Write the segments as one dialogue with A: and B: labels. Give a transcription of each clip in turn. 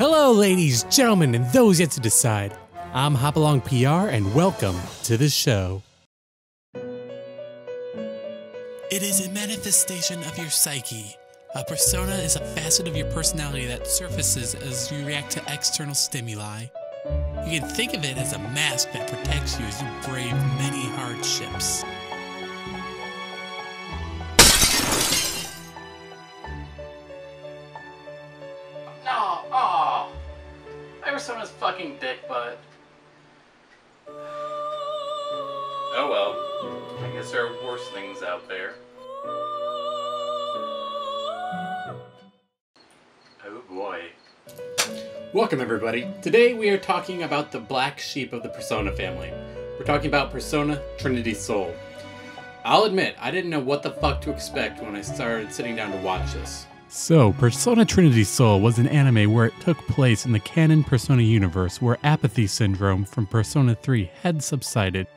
A: Hello, ladies, gentlemen, and those yet to decide. I'm Hopalong PR, and welcome to the show. It is a manifestation of your psyche. A persona is a facet of your personality that surfaces as you react to external stimuli. You can think of it as a mask that protects you as you brave many hardships.
B: No, aw. My persona's fucking dick butt. Oh well. I guess there are worse things out there. Oh boy.
C: Welcome everybody. Today we are talking about the black sheep of the Persona family. We're talking about Persona Trinity Soul. I'll admit, I didn't know what the fuck to expect when I started sitting down to watch this.
A: So, Persona Trinity Soul was an anime where it took place in the canon Persona universe where apathy syndrome from Persona 3 had subsided,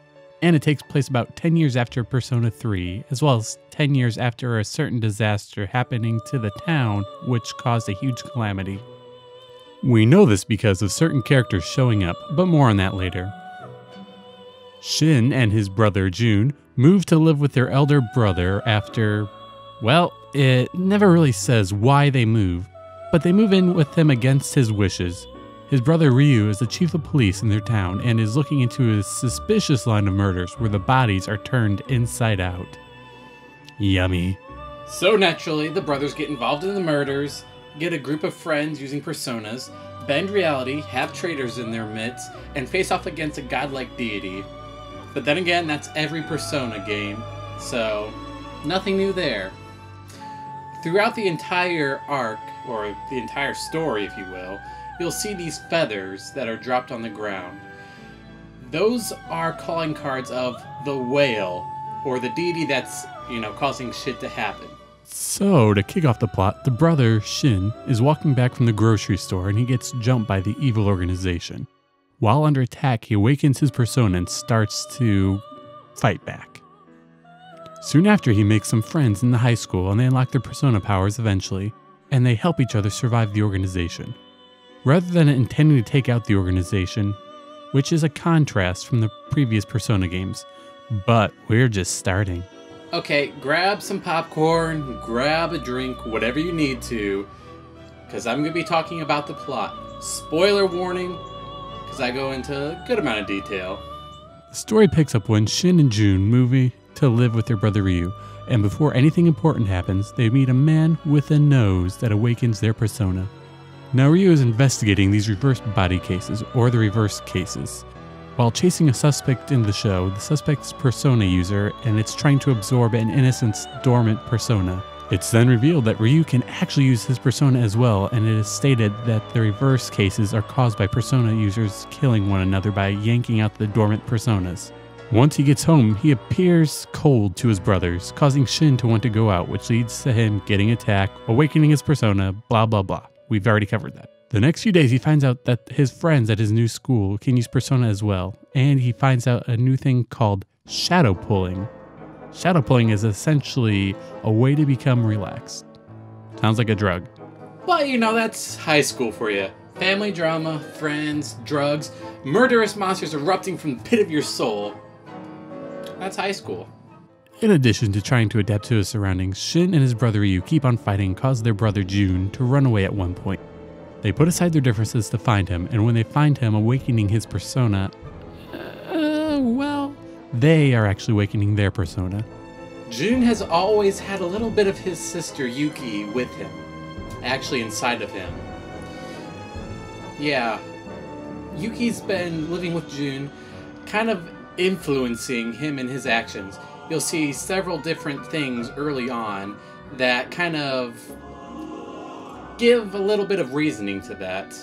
A: and it takes place about 10 years after Persona 3, as well as 10 years after a certain disaster happening to the town which caused a huge calamity. We know this because of certain characters showing up, but more on that later. Shin and his brother Jun moved to live with their elder brother after, well, it never really says why they move, but they move in with him against his wishes. His brother Ryu is the chief of police in their town and is looking into a suspicious line of murders where the bodies are turned inside out. Yummy.
C: So naturally, the brothers get involved in the murders, get a group of friends using personas, bend reality, have traitors in their midst, and face off against a godlike deity. But then again, that's every Persona game, so nothing new there. Throughout the entire arc, or the entire story if you will, you'll see these feathers that are dropped on the ground. Those are calling cards of the whale, or the deity that's, causing shit to happen.
A: So, to kick off the plot, the brother, Shin, is walking back from the grocery store and he gets jumped by the evil organization. While under attack, he awakens his persona and starts to fight back. Soon after, he makes some friends in the high school and they unlock their persona powers eventually, and they help each other survive the organization. Rather than intending to take out the organization, which is a contrast from the previous Persona games, but we're just starting.
C: Okay, grab some popcorn, grab a drink, whatever you need to, because I'm going to be talking about the plot. Spoiler warning, because I go into a good amount of detail.
A: The story picks up when Shin and Jun move to live with their brother Ryu, and before anything important happens, they meet a man with a nose that awakens their persona. Now Ryu is investigating these reverse body cases, or the reverse cases. While chasing a suspect in the show, the suspect's persona user, and it's trying to absorb an innocent's dormant persona. It's then revealed that Ryu can actually use his persona as well, and it is stated that the reverse cases are caused by persona users killing one another by yanking out the dormant personas. Once he gets home, he appears cold to his brothers, causing Shin to want to go out, which leads to him getting attacked, awakening his persona, blah blah blah. We've already covered that. The next few days, he finds out that his friends at his new school can use persona as well, and he finds out a new thing called shadow pulling. Shadow pulling is essentially a way to become relaxed. Sounds like a drug.
C: But that's high school for you. Family drama, friends, drugs, murderous monsters erupting from the pit of your soul. That's high school.
A: In addition to trying to adapt to his surroundings, Shin and his brother Ryu keep on fighting and cause their brother Jun to run away at one point. They put aside their differences to find him, and when they find him awakening his persona, they are actually awakening their persona.
C: Jun has always had a little bit of his sister Yuki with him, actually inside of him. Yeah, Yuki's been living with Jun, kind of influencing him in his actions. You'll see several different things early on that kind of give a little bit of reasoning to that.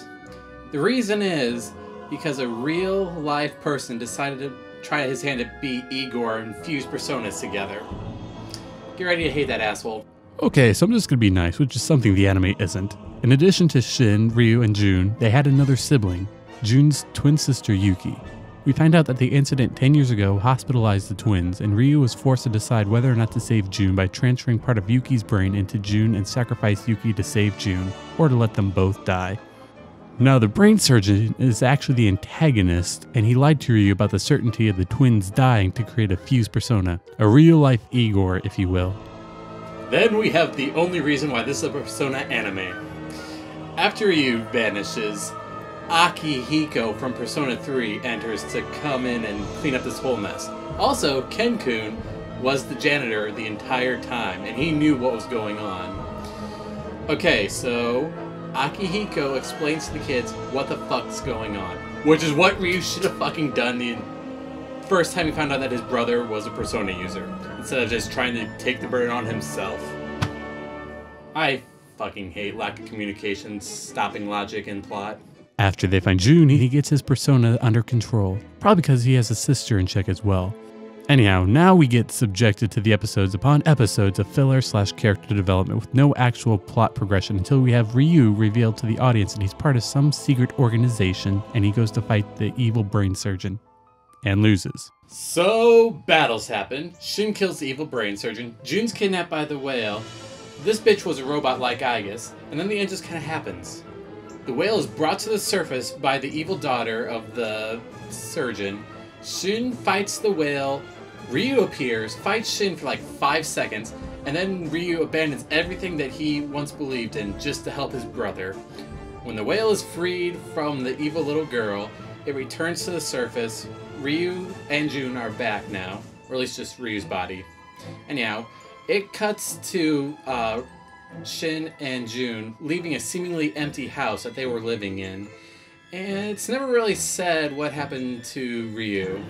C: The reason is because a real life person decided to try his hand at beat Igor and fuse personas together. Get ready to hate that asshole.
A: Okay, so I'm just gonna be nice, which is something the anime isn't. In addition to Shin, Ryu, and Jun, they had another sibling, Jun's twin sister Yuki. We find out that the incident 10 years ago hospitalized the twins, and Ryu was forced to decide whether or not to save Jun by transferring part of Yuki's brain into Jun and sacrifice Yuki to save Jun, or to let them both die. Now, the brain surgeon is actually the antagonist, and he lied to Ryu about the certainty of the twins dying to create a fused persona. A real-life Igor, if you will.
C: Then we have the only reason why this is a Persona anime. After Ryu vanishes, Akihiko from Persona 3 enters to come in and clean up this whole mess. Also, Ken-kun was the janitor the entire time, and he knew what was going on. Okay, so Akihiko explains to the kids what the fuck's going on, which is what Ryu should have fucking done the first time he found out that his brother was a Persona user, instead of just trying to take the burden on himself. I fucking hate lack of communication, stopping logic and plot.
A: After they find Jun, he gets his persona under control, probably because he has a sister in check as well. Anyhow, now we get subjected to the episodes upon episodes of filler/character development with no actual plot progression until we have Ryu revealed to the audience that he's part of some secret organization and he goes to fight the evil brain surgeon. And loses.
C: So, battles happen. Shin kills the evil brain surgeon. Jun's kidnapped by the whale. This bitch was a robot like Igus. And then the end just kind of happens. The whale is brought to the surface by the evil daughter of the surgeon. Shin fights the whale. Ryu appears, fights Shin for like 5 seconds. And then Ryu abandons everything that he once believed in just to help his brother. When the whale is freed from the evil little girl, it returns to the surface. Ryu and Jun are back now, or at least just Ryu's body. Anyhow, it cuts to Shin and Jun leaving a seemingly empty house that they were living in. And it's never really said what happened to Ryu.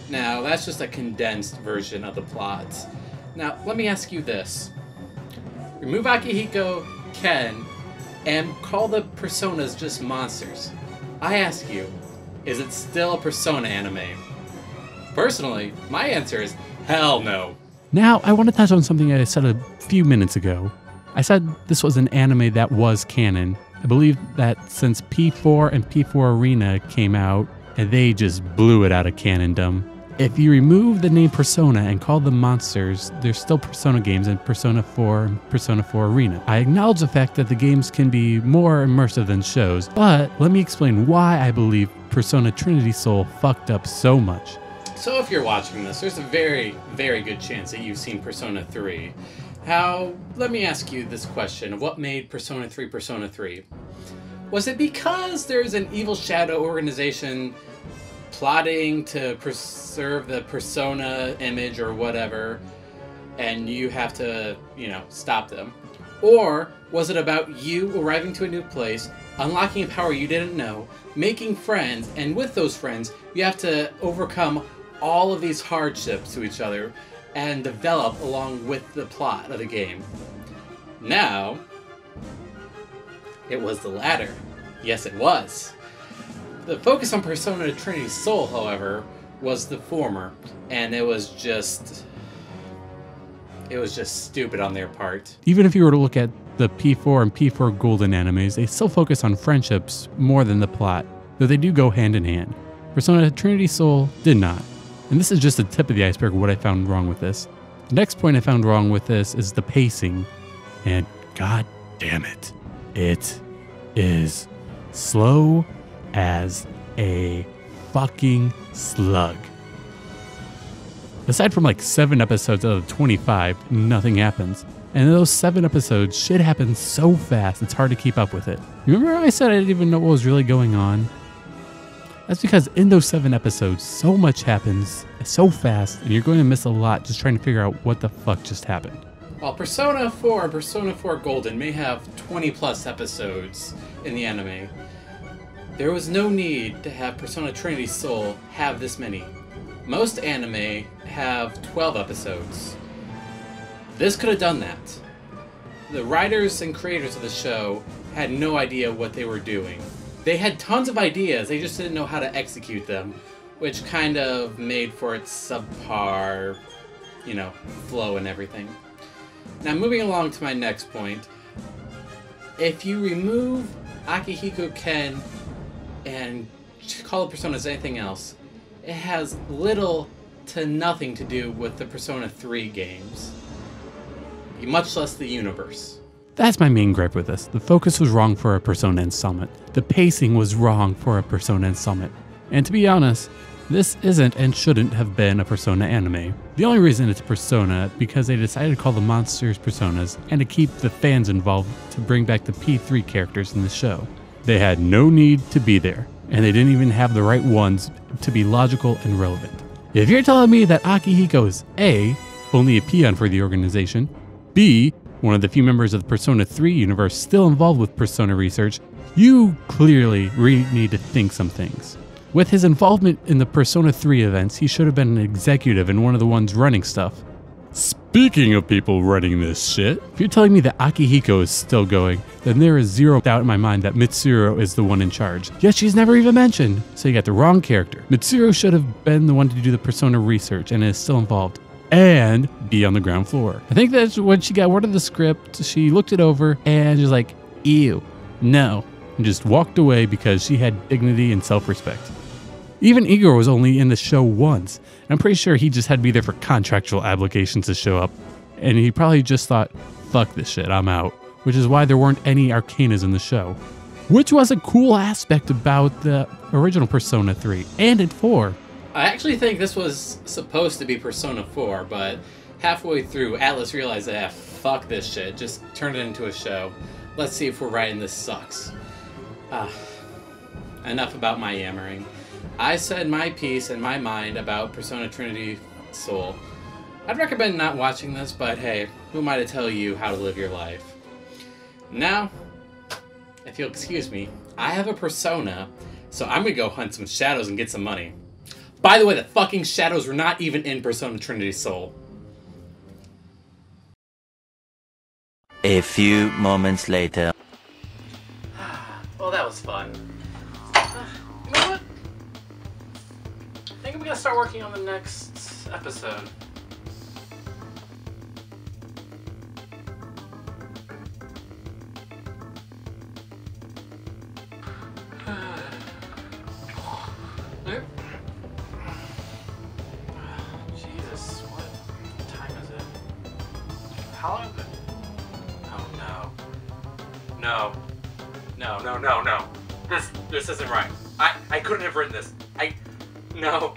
C: Now, that's just a condensed version of the plot. Now, let me ask you this. Remove Akihiko, Ken, and call the personas just monsters. I ask you, is it still a Persona anime? Personally, my answer is hell no.
A: Now, I want to touch on something I said a few minutes ago. I said this was an anime that was canon. I believe that since P4 and P4 Arena came out, and they just blew it out of canondom. If you remove the name Persona and call them monsters, there's still Persona games in Persona 4 and Persona 4 Arena. I acknowledge the fact that the games can be more immersive than shows, but let me explain why I believe Persona Trinity Soul fucked up so much.
C: So if you're watching this, there's a very, very good chance that you've seen Persona 3. Let me ask you this question. What made Persona 3 Persona 3? Was it because there's an evil shadow organization plotting to preserve the Persona image or whatever, and you have to, stop them? Or was it about you arriving to a new place, unlocking a power you didn't know, making friends, and with those friends, you have to overcome all of these hardships to each other and develop along with the plot of the game? Now, it was the latter. Yes, it was. The focus on Persona Trinity Soul, however, was the former, and it was just stupid on their part.
A: Even if you were to look at the P4 and P4 Golden animes, they still focus on friendships more than the plot, though they do go hand in hand. Persona Trinity Soul did not. And this is just the tip of the iceberg of what I found wrong with this. The next point I found wrong with this is the pacing. And god damn it, it is slow as a fucking slug. Aside from like 7 episodes out of 25, nothing happens. And those 7 episodes should happen so fast it's hard to keep up with it. Remember how I said I didn't even know what was really going on? That's because in those 7 episodes, so much happens so fast, and you're going to miss a lot just trying to figure out what the fuck just happened.
C: While Persona 4 and Persona 4 Golden may have 20 plus episodes in the anime, there was no need to have Persona Trinity Soul have this many. Most anime have 12 episodes. This could have done that. The writers and creators of the show had no idea what they were doing. They had tons of ideas, they just didn't know how to execute them, which kind of made for its subpar, flow and everything. Now, moving along to my next point. If you remove Akihiko Ken and call the personas anything else, it has little to nothing to do with the Persona 3 games, much less the universe.
A: That's my main gripe with this. The focus was wrong for a Persona installment. The pacing was wrong for a Persona installment. And to be honest, this isn't and shouldn't have been a Persona anime. The only reason it's Persona because they decided to call the monsters Personas and to keep the fans involved to bring back the P3 characters in the show. They had no need to be there, and they didn't even have the right ones to be logical and relevant. If you're telling me that Akihiko is A, only a peon for the organization, B, one of the few members of the Persona 3 universe still involved with Persona research, you clearly really need to think some things. With his involvement in the Persona 3 events, he should have been an executive and one of the ones running stuff. Speaking of people running this shit, if you're telling me that Akihiko is still going, then there is zero doubt in my mind that Mitsuru is the one in charge. Yet she's never even mentioned, so you got the wrong character. Mitsuru should have been the one to do the Persona research and is still involved, and be on the ground floor. I think that's when she got word of the script, she looked it over and was like, ew, no, and just walked away because she had dignity and self-respect. Even Igor was only in the show once, and I'm pretty sure he just had to be there for contractual obligations to show up, and he probably just thought, fuck this shit, I'm out, which is why there weren't any Arcanas in the show, which was a cool aspect about the original Persona 3 and in 4.
C: I actually think this was supposed to be Persona 4, but halfway through, Atlas realized that, fuck this shit, just turn it into a show. Let's see if we're right and this sucks. Enough about my yammering. I said my piece and my mind about Persona Trinity Soul. I'd recommend not watching this, but hey, who am I to tell you how to live your life? Now, if you'll excuse me, I have a Persona, so I'm gonna go hunt some shadows and get some money. By the way, the fucking shadows were not even in Persona Trinity Soul.
D: A few moments later.
C: Well, that was fun. You know what? I think I'm gonna start working on the next episode. Jesus, what time is it? How long is it? Oh no. No. No. This isn't right. I couldn't have written this. No.